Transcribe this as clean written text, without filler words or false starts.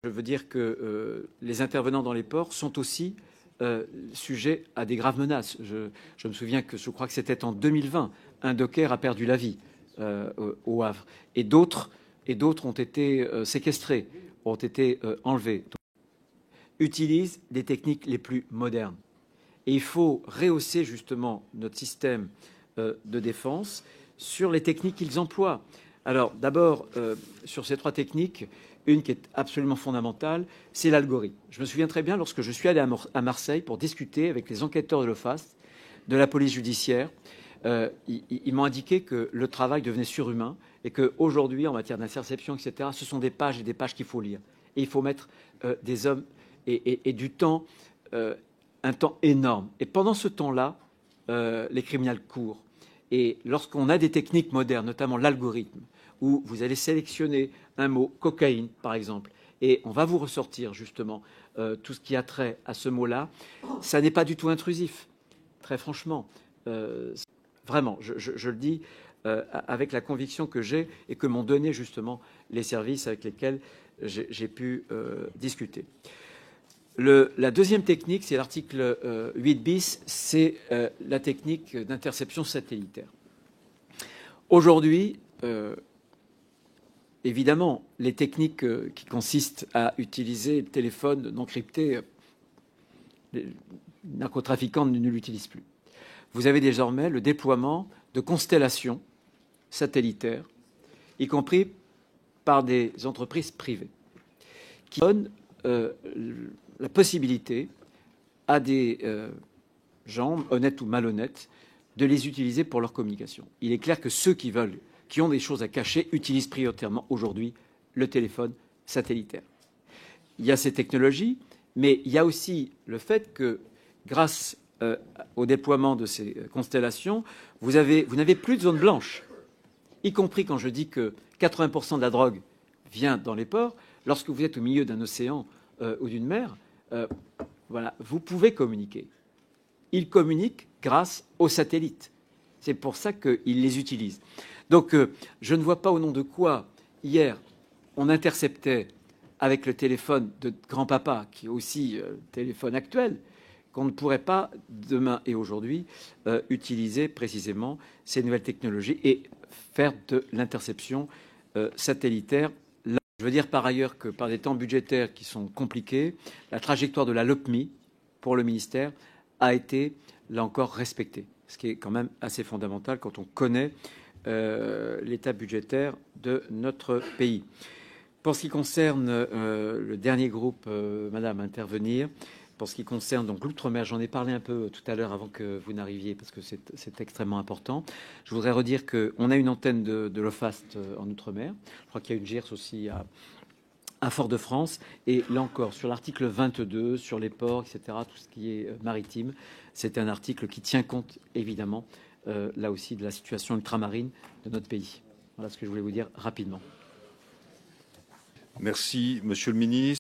Je veux dire que les intervenants dans les ports sont aussi sujets à des graves menaces. Je me souviens que je crois que c'était en 2020, un docker a perdu la vie au Havre. Et d'autres ont été séquestrés, ont été enlevés. Donc, utilisent des techniques les plus modernes. Et il faut rehausser justement notre système de défense sur les techniques qu'ils emploient. Alors d'abord, sur ces 3 techniques, une qui est absolument fondamentale, c'est l'algorithme. Je me souviens très bien lorsque je suis allé à Marseille pour discuter avec les enquêteurs de l'OFAST, de la police judiciaire, ils m'ont indiqué que le travail devenait surhumain et qu'aujourd'hui, en matière d'interception, etc., ce sont des pages et des pages qu'il faut lire. Et il faut mettre des hommes et du temps, un temps énorme. Et pendant ce temps-là, les criminels courent. Et lorsqu'on a des techniques modernes, notamment l'algorithme, où vous allez sélectionner un mot, cocaïne par exemple, et on va vous ressortir justement tout ce qui a trait à ce mot-là, ça n'est pas du tout intrusif, très franchement. Vraiment, je le dis avec la conviction que j'ai et que m'ont donné justement les services avec lesquels j'ai pu discuter. La deuxième technique, c'est l'article 8 bis, c'est la technique d'interception satellitaire. Aujourd'hui, évidemment, les techniques qui consistent à utiliser le téléphone non crypté, les narcotrafiquants ne l'utilisent plus. Vous avez désormais le déploiement de constellations satellitaires, y compris par des entreprises privées, qui donnent la possibilité à des gens, honnêtes ou malhonnêtes, de les utiliser pour leur communication. Il est clair que ceux qui ont des choses à cacher, utilisent prioritairement aujourd'hui le téléphone satellitaire. Il y a ces technologies, mais il y a aussi le fait que, grâce au déploiement de ces constellations, vous n'avez plus de zone blanche, y compris quand je dis que 80% de la drogue vient dans les ports. Lorsque vous êtes au milieu d'un océan ou d'une mer, voilà, vous pouvez communiquer. Ils communiquent grâce aux satellites. C'est pour ça qu'ils les utilisent. Donc, je ne vois pas au nom de quoi, hier, on interceptait avec le téléphone de grand-papa, qui est aussi le téléphone actuel, qu'on ne pourrait pas, demain et aujourd'hui, utiliser précisément ces nouvelles technologies et faire de l'interception satellitaire. Je veux dire par ailleurs que par des temps budgétaires qui sont compliqués, la trajectoire de la LOPMI pour le ministère a été, là encore, respectée, ce qui est quand même assez fondamental quand on connaît l'état budgétaire de notre pays. Pour ce qui concerne le dernier groupe, Madame, à intervenir, pour ce qui concerne donc l'outre-mer, j'en ai parlé un peu tout à l'heure avant que vous n'arriviez, parce que c'est extrêmement important. Je voudrais redire qu'on a une antenne de l'OFAST en outre-mer. Je crois qu'il y a une GIRS aussi à Fort-de-France. Et là encore, sur l'article 22, sur les ports, etc., tout ce qui est maritime, c'est un article qui tient compte, évidemment, là aussi, de la situation ultramarine de notre pays. Voilà ce que je voulais vous dire rapidement. Merci, Monsieur le Ministre.